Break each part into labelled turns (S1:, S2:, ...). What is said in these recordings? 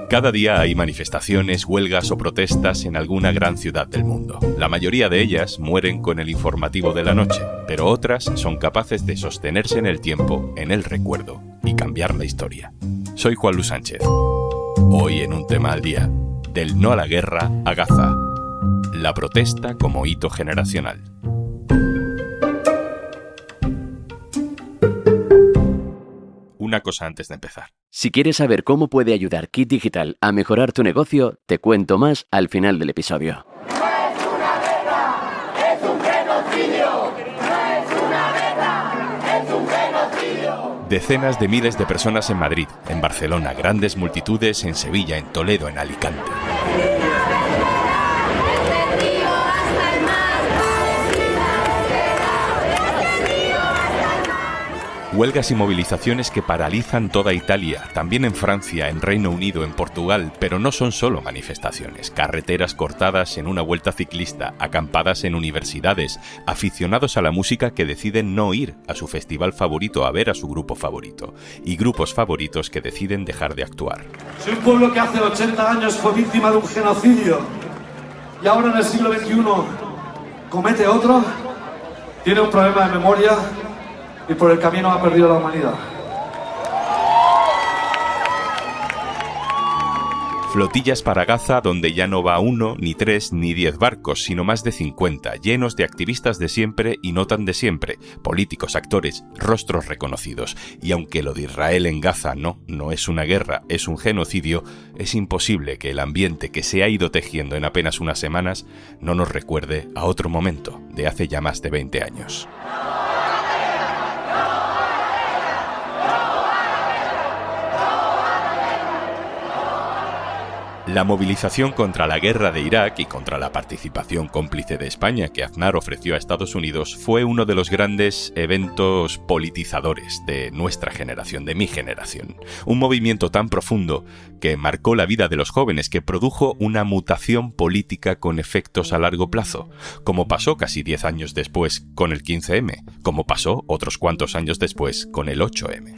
S1: Cada día hay manifestaciones, huelgas o protestas en alguna gran ciudad del mundo. La mayoría de ellas mueren con el informativo de la noche, pero otras son capaces de sostenerse en el tiempo, en el recuerdo y cambiar la historia. Soy Juan Luis Sánchez. Hoy en Un Tema al Día, del no a la guerra a Gaza. La protesta como hito generacional. Una cosa antes de empezar.
S2: Si quieres saber cómo puede ayudar Kit Digital a mejorar tu negocio, te cuento más al final del episodio.
S3: ¡No es una guerra! ¡Es un genocidio! ¡No es una guerra! ¡Es un genocidio!
S1: Decenas de miles de personas en Madrid, en Barcelona, grandes multitudes en Sevilla, en Toledo, en Alicante. Huelgas y movilizaciones que paralizan toda Italia, también en Francia, en Reino Unido, en Portugal, pero no son solo manifestaciones, carreteras cortadas en una vuelta ciclista, acampadas en universidades, aficionados a la música que deciden no ir a su festival favorito a ver a su grupo favorito, y grupos favoritos que deciden dejar de actuar.
S4: Si un pueblo que hace 80 años fue víctima de un genocidio y ahora en el siglo XXI comete otro, tiene un problema de memoria y por el camino ha perdido la humanidad.
S1: Flotillas para Gaza donde ya no va 1, ni 3, ni 10 barcos, sino más de 50, llenos de activistas de siempre y no tan de siempre, políticos, actores, rostros reconocidos. Y aunque lo de Israel en Gaza no es una guerra, es un genocidio, es imposible que el ambiente que se ha ido tejiendo en apenas unas semanas no nos recuerde a otro momento de hace ya más de 20 años. La movilización contra la guerra de Irak y contra la participación cómplice de España que Aznar ofreció a Estados Unidos fue uno de los grandes eventos politizadores de nuestra generación, de mi generación. Un movimiento tan profundo que marcó la vida de los jóvenes, que produjo una mutación política con efectos a largo plazo, como pasó casi 10 años después con el 15M, como pasó otros cuantos años después con el 8M.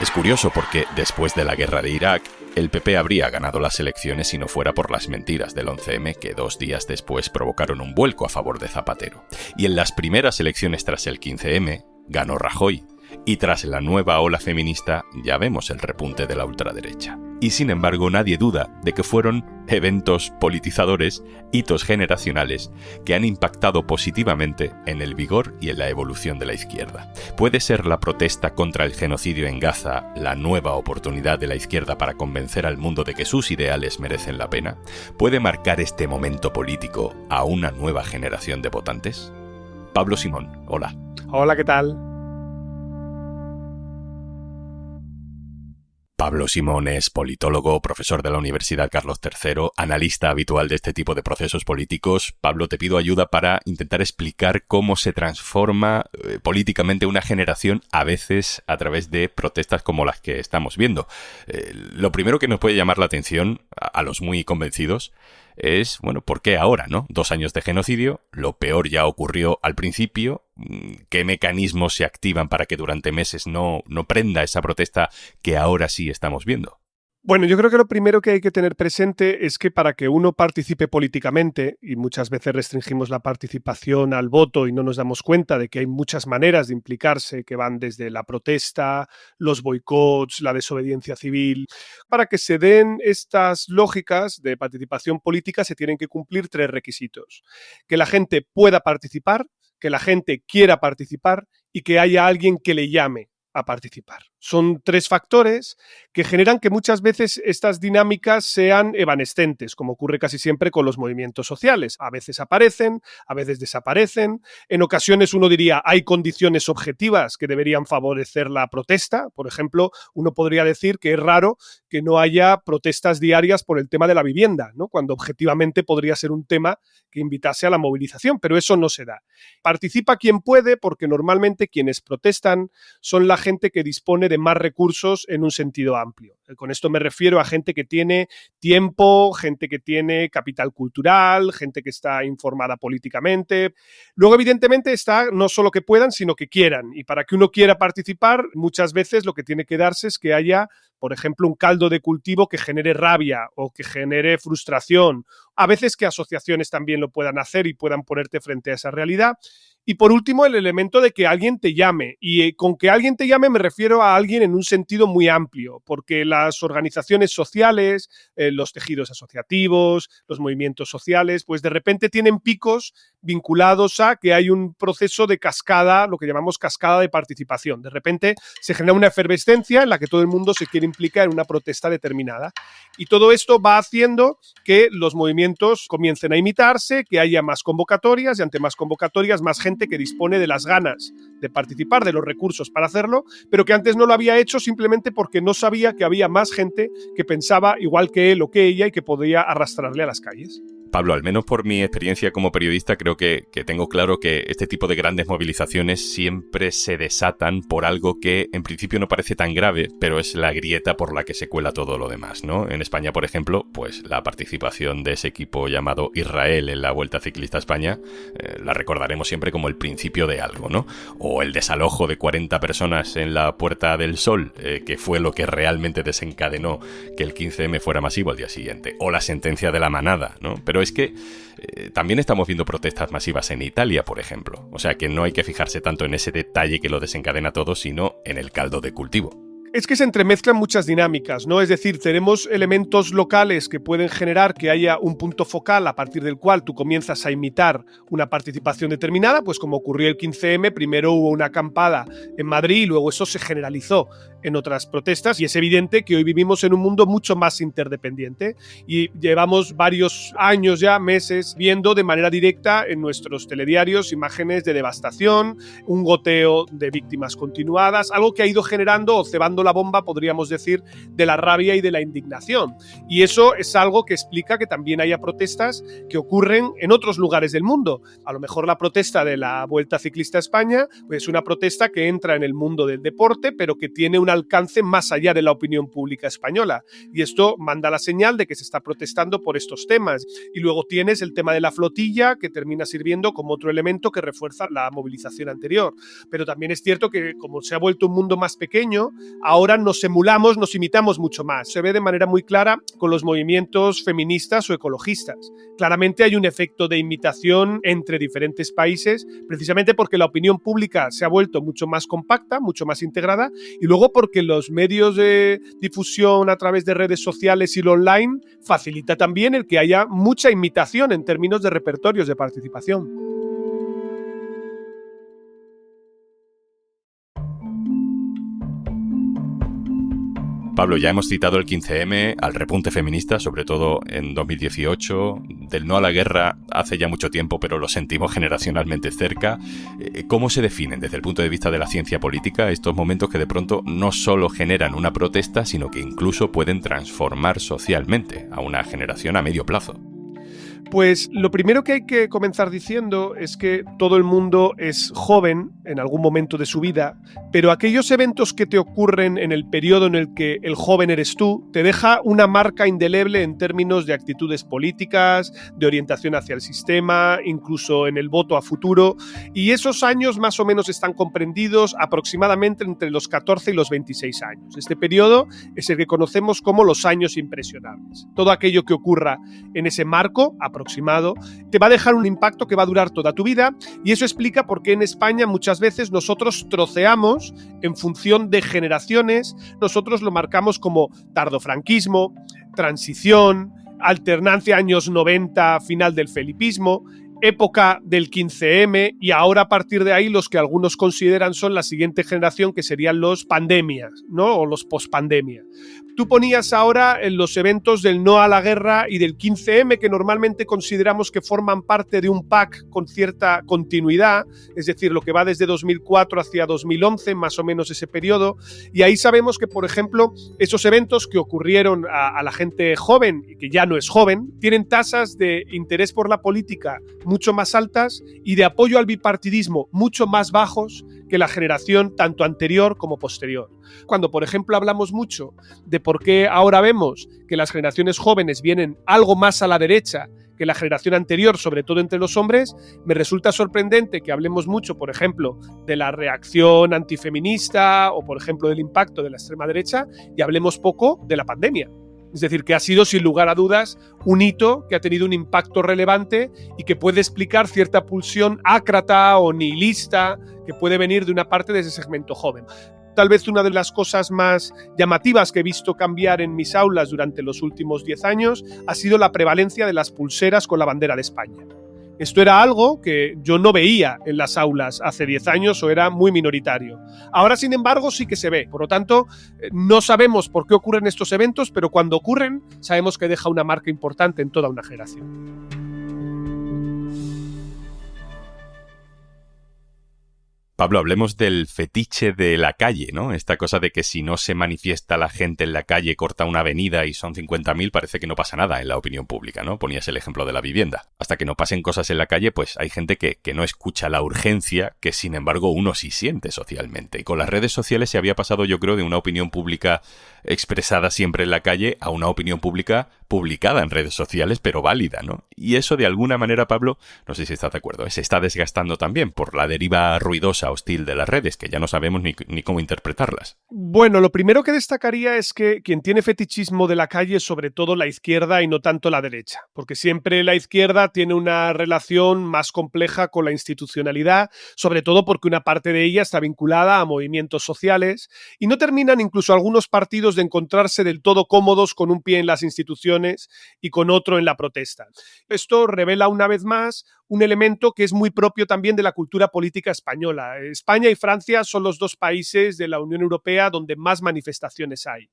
S1: Es curioso porque, después de la guerra de Irak, el PP habría ganado las elecciones si no fuera por las mentiras del 11M que 2 días después provocaron un vuelco a favor de Zapatero. Y en las primeras elecciones tras el 15M, ganó Rajoy. Y tras la nueva ola feminista, ya vemos el repunte de la ultraderecha. Y sin embargo, nadie duda de que fueron eventos politizadores, hitos generacionales, que han impactado positivamente en el vigor y en la evolución de la izquierda. ¿Puede ser la protesta contra el genocidio en Gaza la nueva oportunidad de la izquierda para convencer al mundo de que sus ideales merecen la pena? ¿Puede marcar este momento político a una nueva generación de votantes? Pablo Simón, hola.
S5: Hola, ¿qué tal?
S1: Pablo Simón es politólogo, profesor de la Universidad Carlos III, analista habitual de este tipo de procesos políticos. Pablo, te pido ayuda para intentar explicar cómo se transforma políticamente una generación, a veces a través de protestas como las que estamos viendo. Lo primero que nos puede llamar la atención a los muy convencidos es, bueno, ¿por qué ahora, no? 2 años de genocidio, lo peor ya ocurrió al principio. ¿Qué mecanismos se activan para que durante meses no prenda esa protesta que ahora sí estamos viendo?
S5: Bueno, yo creo que lo primero que hay que tener presente es que para que uno participe políticamente, y muchas veces restringimos la participación al voto y no nos damos cuenta de que hay muchas maneras de implicarse, que van desde la protesta, los boicots, la desobediencia civil. Para que se den estas lógicas de participación política se tienen que cumplir 3 requisitos. Que la gente pueda participar, que la gente quiera participar y que haya alguien que le llame a participar. Son 3 factores que generan que muchas veces estas dinámicas sean evanescentes, como ocurre casi siempre con los movimientos sociales. A veces aparecen, a veces desaparecen. En ocasiones uno diría hay condiciones objetivas que deberían favorecer la protesta. Por ejemplo, uno podría decir que es raro que no haya protestas diarias por el tema de la vivienda, ¿no? Cuando objetivamente podría ser un tema que invitase a la movilización, pero eso no se da. Participa quien puede, porque normalmente quienes protestan son la gente que dispone de más recursos en un sentido amplio. Con esto me refiero a gente que tiene tiempo, gente que tiene capital cultural, gente que está informada políticamente. Luego, evidentemente, está no solo que puedan, sino que quieran. Y para que uno quiera participar, muchas veces lo que tiene que darse es que haya, por ejemplo, un caldo de cultivo que genere rabia o que genere frustración. A veces que asociaciones también lo puedan hacer y puedan ponerte frente a esa realidad. Y por último, el elemento de que alguien te llame. Y con que alguien te llame me refiero a alguien en un sentido muy amplio, porque las organizaciones sociales, los tejidos asociativos, los movimientos sociales, pues de repente tienen picos vinculados a que hay un proceso de cascada, lo que llamamos cascada de participación. De repente se genera una efervescencia en la que todo el mundo se quiere implicar en una protesta determinada. Y todo esto va haciendo que los movimientos comiencen a imitarse, que haya más convocatorias y ante más convocatorias más gente que dispone de las ganas de participar, de los recursos para hacerlo, pero que antes no lo había hecho simplemente porque no sabía que había más gente que pensaba igual que él o que ella y que podía arrastrarle a las calles.
S1: Pablo, al menos por mi experiencia como periodista, creo que tengo claro que este tipo de grandes movilizaciones siempre se desatan por algo que en principio no parece tan grave, pero es la grieta por la que se cuela todo lo demás, ¿no? En España, por ejemplo, pues la participación de ese equipo llamado Israel en la Vuelta Ciclista a España la recordaremos siempre como el principio de algo, ¿no? O el desalojo de 40 personas en la Puerta del Sol, que fue lo que realmente desencadenó que el 15M fuera masivo al día siguiente. O la sentencia de la manada, ¿no? Pero es que también estamos viendo protestas masivas en Italia, por ejemplo. O sea que no hay que fijarse tanto en ese detalle que lo desencadena todo, sino en el caldo de cultivo.
S5: Es que se entremezclan muchas dinámicas, ¿no? Es decir, tenemos elementos locales que pueden generar que haya un punto focal a partir del cual tú comienzas a imitar una participación determinada, pues como ocurrió el 15M, primero hubo una acampada en Madrid y luego eso se generalizó en otras protestas y es evidente que hoy vivimos en un mundo mucho más interdependiente y llevamos varios años ya, meses, viendo de manera directa en nuestros telediarios imágenes de devastación, un goteo de víctimas continuadas, algo que ha ido generando o cebando la bomba, podríamos decir, de la rabia y de la indignación. Y eso es algo que explica que también haya protestas que ocurren en otros lugares del mundo. A lo mejor la protesta de la Vuelta Ciclista a España pues es una protesta que entra en el mundo del deporte, pero que tiene un alcance más allá de la opinión pública española. Y esto manda la señal de que se está protestando por estos temas. Y luego tienes el tema de la flotilla, que termina sirviendo como otro elemento que refuerza la movilización anterior. Pero también es cierto que, como se ha vuelto un mundo más pequeño, ahora nos emulamos, nos imitamos mucho más. Se ve de manera muy clara con los movimientos feministas o ecologistas. Claramente hay un efecto de imitación entre diferentes países, precisamente porque la opinión pública se ha vuelto mucho más compacta, mucho más integrada, y luego porque los medios de difusión a través de redes sociales y lo online facilita también el que haya mucha imitación en términos de repertorios de participación.
S1: Pablo, ya hemos citado el 15M, al repunte feminista, sobre todo en 2018, del no a la guerra hace ya mucho tiempo, pero lo sentimos generacionalmente cerca. ¿Cómo se definen desde el punto de vista de la ciencia política estos momentos que de pronto no solo generan una protesta, sino que incluso pueden transformar socialmente a una generación a medio plazo?
S5: Pues lo primero que hay que comenzar diciendo es que todo el mundo es joven en algún momento de su vida, pero aquellos eventos que te ocurren en el periodo en el que el joven eres tú, te deja una marca indeleble en términos de actitudes políticas, de orientación hacia el sistema, incluso en el voto a futuro, y esos años más o menos están comprendidos aproximadamente entre los 14 y los 26 años. Este periodo es el que conocemos como los años impresionables. Todo aquello que ocurra en ese marco aproximado te va a dejar un impacto que va a durar toda tu vida, y eso explica por qué en España muchas veces nosotros troceamos en función de generaciones. Nosotros lo marcamos como tardofranquismo, transición, alternancia años 90, final del felipismo, época del 15M, y ahora a partir de ahí los que algunos consideran son la siguiente generación, que serían los pandemias, ¿no? O los pospandemia. Tú ponías ahora en los eventos del no a la guerra y del 15M, que normalmente consideramos que forman parte de un pack con cierta continuidad, es decir, lo que va desde 2004 hacia 2011, más o menos ese periodo, y ahí sabemos que, por ejemplo, esos eventos que ocurrieron a la gente joven, y que ya no es joven, tienen tasas de interés por la política mucho más altas y de apoyo al bipartidismo mucho más bajos que la generación tanto anterior como posterior. Cuando, por ejemplo, hablamos mucho de por qué ahora vemos que las generaciones jóvenes vienen algo más a la derecha que la generación anterior, sobre todo entre los hombres, me resulta sorprendente que hablemos mucho, por ejemplo, de la reacción antifeminista o, por ejemplo, del impacto de la extrema derecha y hablemos poco de la pandemia. Es decir, que ha sido, sin lugar a dudas, un hito que ha tenido un impacto relevante y que puede explicar cierta pulsión ácrata o nihilista que puede venir de una parte de ese segmento joven. Tal vez una de las cosas más llamativas que he visto cambiar en mis aulas durante los últimos 10 años ha sido la prevalencia de las pulseras con la bandera de España. Esto era algo que yo no veía en las aulas hace 10 años o era muy minoritario. Ahora, sin embargo, sí que se ve. Por lo tanto, no sabemos por qué ocurren estos eventos, pero cuando ocurren, sabemos que deja una marca importante en toda una generación.
S1: Pablo, hablemos del fetiche de la calle, ¿no? Esta cosa de que si no se manifiesta la gente en la calle, corta una avenida y son 50.000, parece que no pasa nada en la opinión pública, ¿no? Ponías el ejemplo de la vivienda. Hasta que no pasen cosas en la calle, pues hay gente que no escucha la urgencia que, sin embargo, uno sí siente socialmente. Y con las redes sociales se había pasado, yo creo, de una opinión pública expresada siempre en la calle a una opinión pública publicada en redes sociales, pero válida, ¿no? Y eso, de alguna manera, Pablo, no sé si estás de acuerdo, se está desgastando también por la deriva ruidosa, hostil de las redes, que ya no sabemos ni cómo interpretarlas.
S5: Bueno, lo primero que destacaría es que quien tiene fetichismo de la calle es sobre todo la izquierda y no tanto la derecha, porque siempre la izquierda tiene una relación más compleja con la institucionalidad, sobre todo porque una parte de ella está vinculada a movimientos sociales y no terminan incluso algunos partidos de encontrarse del todo cómodos con un pie en las instituciones y con otro en la protesta. Esto revela una vez más un elemento que es muy propio también de la cultura política española. España y Francia son los dos países de la Unión Europea donde más manifestaciones hay.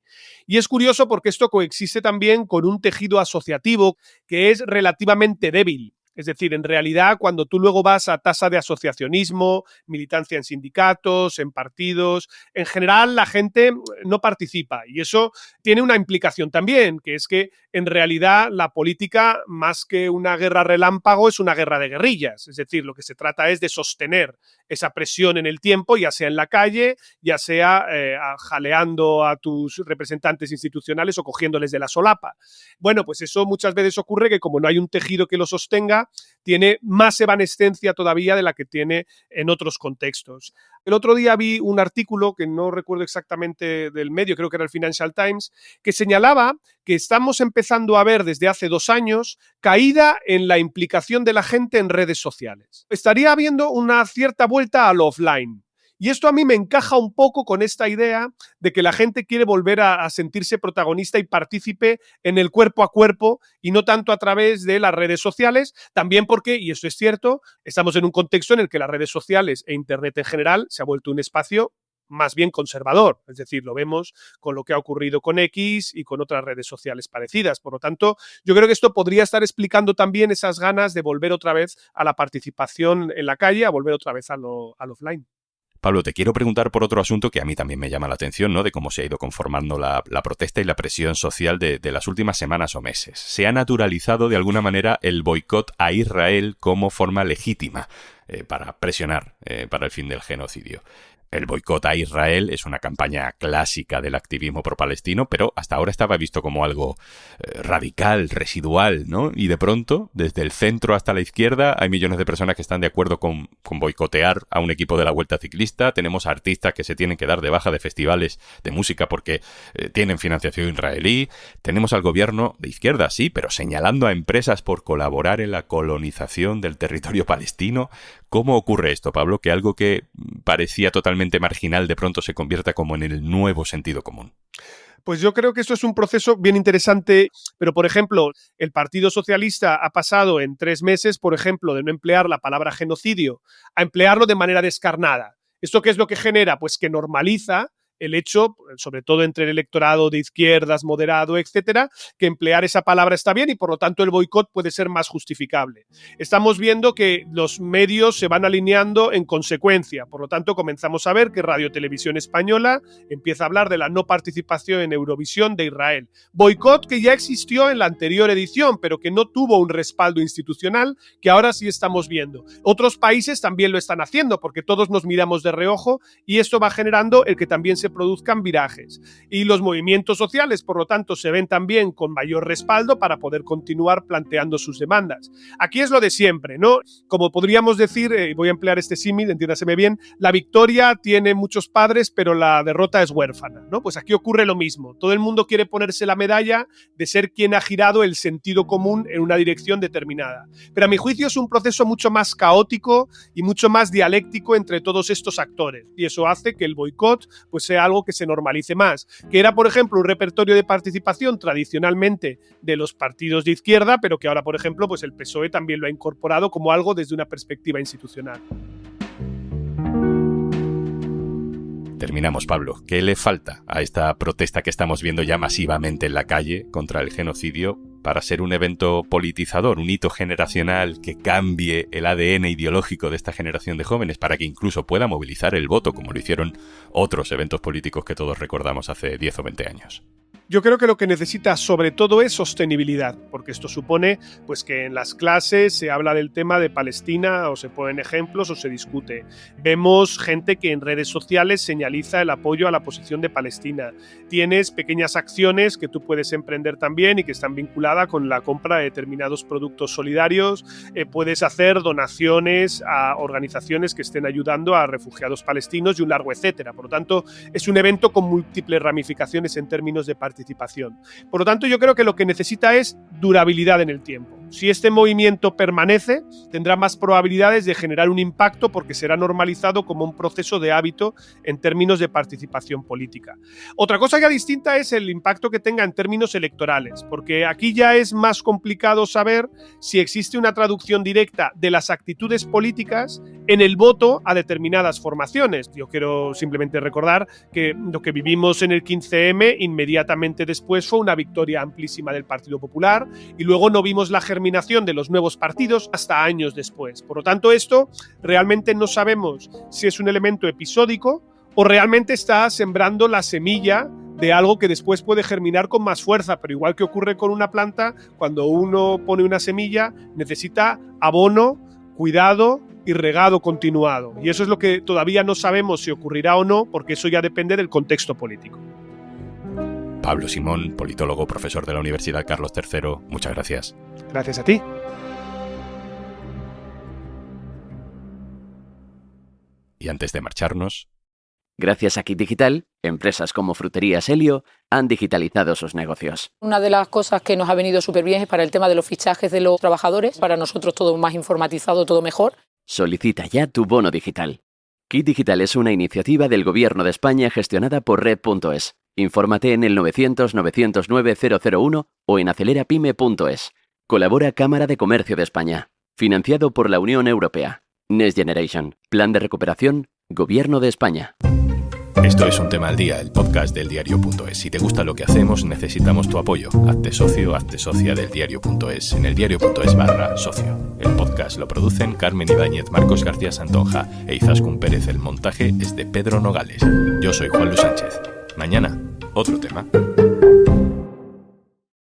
S5: Y es curioso porque esto coexiste también con un tejido asociativo que es relativamente débil. Es decir, en realidad, cuando tú luego vas a tasa de asociacionismo, militancia en sindicatos, en partidos, en general la gente no participa. Y eso tiene una implicación también, que es que en realidad la política, más que una guerra relámpago, es una guerra de guerrillas. Es decir, lo que se trata es de sostener esa presión en el tiempo, ya sea en la calle, ya sea jaleando a tus representantes institucionales o cogiéndoles de la solapa. Bueno, pues eso muchas veces ocurre que como no hay un tejido que lo sostenga, tiene más evanescencia todavía de la que tiene en otros contextos. El otro día vi un artículo, que no recuerdo exactamente del medio, creo que era el Financial Times, que señalaba que estamos empezando a ver desde hace 2 años caída en la implicación de la gente en redes sociales. Estaría habiendo una cierta vuelta al offline. Y esto a mí me encaja un poco con esta idea de que la gente quiere volver a sentirse protagonista y partícipe en el cuerpo a cuerpo y no tanto a través de las redes sociales, también porque, y esto es cierto, estamos en un contexto en el que las redes sociales e Internet en general se ha vuelto un espacio más bien conservador, es decir, lo vemos con lo que ha ocurrido con X y con otras redes sociales parecidas. Por lo tanto, yo creo que esto podría estar explicando también esas ganas de volver otra vez a la participación en la calle, a volver otra vez al offline.
S1: Pablo, te quiero preguntar por otro asunto que a mí también me llama la atención, ¿no? De cómo se ha ido conformando la protesta y la presión social de las últimas semanas o meses. Se ha naturalizado de alguna manera el boicot a Israel como forma legítima para presionar para el fin del genocidio. El boicot a Israel es una campaña clásica del activismo pro-palestino, pero hasta ahora estaba visto como algo radical, residual, ¿no? Y de pronto, desde el centro hasta la izquierda, hay millones de personas que están de acuerdo con boicotear a un equipo de la Vuelta Ciclista. Tenemos artistas que se tienen que dar de baja de festivales de música porque tienen financiación israelí. Tenemos al gobierno de izquierda, sí, pero señalando a empresas por colaborar en la colonización del territorio palestino. ¿Cómo ocurre esto, Pablo? Que algo que parecía totalmente marginal de pronto se convierta como en el nuevo sentido común.
S5: Pues yo creo que esto es un proceso bien interesante, pero por ejemplo, el Partido Socialista ha pasado en 3 meses, por ejemplo, de no emplear la palabra genocidio a emplearlo de manera descarnada. ¿Esto qué es lo que genera? Pues que normaliza el hecho, sobre todo entre el electorado de izquierdas, moderado, etcétera, que emplear esa palabra está bien y por lo tanto el boicot puede ser más justificable. Estamos viendo que los medios se van alineando en consecuencia, por lo tanto comenzamos a ver que Radio Televisión Española empieza a hablar de la no participación en Eurovisión de Israel. Boicot que ya existió en la anterior edición, pero que no tuvo un respaldo institucional, que ahora sí estamos viendo. Otros países también lo están haciendo, porque todos nos miramos de reojo y esto va generando el que también se se produzcan virajes. Y los movimientos sociales, por lo tanto, se ven también con mayor respaldo para poder continuar planteando sus demandas. Aquí es lo de siempre, ¿no? Como podríamos decir, voy a emplear este símil, entiéndaseme bien, la victoria tiene muchos padres, pero la derrota es huérfana, ¿no? Pues aquí ocurre lo mismo. Todo el mundo quiere ponerse la medalla de ser quien ha girado el sentido común en una dirección determinada. Pero a mi juicio es un proceso mucho más caótico y mucho más dialéctico entre todos estos actores. Y eso hace que el boicot pues, sea algo que se normalice más. Que era, por ejemplo, un repertorio de participación tradicionalmente de los partidos de izquierda, pero que ahora, por ejemplo, pues el PSOE también lo ha incorporado como algo desde una perspectiva institucional.
S1: Terminamos, Pablo. ¿Qué le falta a esta protesta que estamos viendo ya masivamente en la calle contra el genocidio para ser un evento politizador, un hito generacional que cambie el ADN ideológico de esta generación de jóvenes para que incluso pueda movilizar el voto, como lo hicieron otros eventos políticos que todos recordamos hace 10 o 20 años?
S5: Yo creo que lo que necesita sobre todo es sostenibilidad, porque esto supone pues, que en las clases se habla del tema de Palestina o se ponen ejemplos o se discute. Vemos gente que en redes sociales señaliza el apoyo a la posición de Palestina. Tienes pequeñas acciones que tú puedes emprender también y que están vinculadas con la compra de determinados productos solidarios. Puedes hacer donaciones a organizaciones que estén ayudando a refugiados palestinos y un largo etcétera. Por lo tanto, es un evento con múltiples ramificaciones en términos de participación. Por lo tanto, yo creo que lo que necesita es durabilidad en el tiempo. Si este movimiento permanece, tendrá más probabilidades de generar un impacto porque será normalizado como un proceso de hábito en términos de participación política. Otra cosa ya distinta es el impacto que tenga en términos electorales, porque aquí ya es más complicado saber si existe una traducción directa de las actitudes políticas en el voto a determinadas formaciones. Yo quiero simplemente recordar que lo que vivimos en el 15M inmediatamente después fue una victoria amplísima del Partido Popular y luego no vimos la germinación de los nuevos partidos hasta años después. Por lo tanto, esto realmente no sabemos si es un elemento episódico o realmente está sembrando la semilla de algo que después puede germinar con más fuerza, pero igual que ocurre con una planta, cuando uno pone una semilla necesita abono, cuidado y regado continuado. Y eso es lo que todavía no sabemos si ocurrirá o no, porque eso ya depende del contexto político.
S1: Pablo Simón, politólogo, profesor de la Universidad Carlos III, muchas gracias.
S5: Gracias a ti.
S1: Y antes de marcharnos...
S2: Gracias a Kit Digital, empresas como Fruterías Helio han digitalizado sus negocios.
S6: Una de las cosas que nos ha venido súper bien es para el tema de los fichajes de los trabajadores. Para nosotros todo más informatizado, todo mejor.
S2: Solicita ya tu bono digital. Kit Digital es una iniciativa del Gobierno de España gestionada por Red.es. Infórmate en el 900-909-001 o en acelerapyme.es. Colabora Cámara de Comercio de España. Financiado por la Unión Europea. Next Generation. Plan de recuperación. Gobierno de España.
S1: Esto es Un Tema al Día, el podcast del Diario.es. Si te gusta lo que hacemos, necesitamos tu apoyo. Hazte socio, hazte socia del Diario.es en el Diario.es/socio. El podcast lo producen Carmen Ibáñez, Marcos García Santonja e Izaskun Pérez. El montaje es de Pedro Nogales. Yo soy Juan Luis Sánchez. Mañana, otro tema.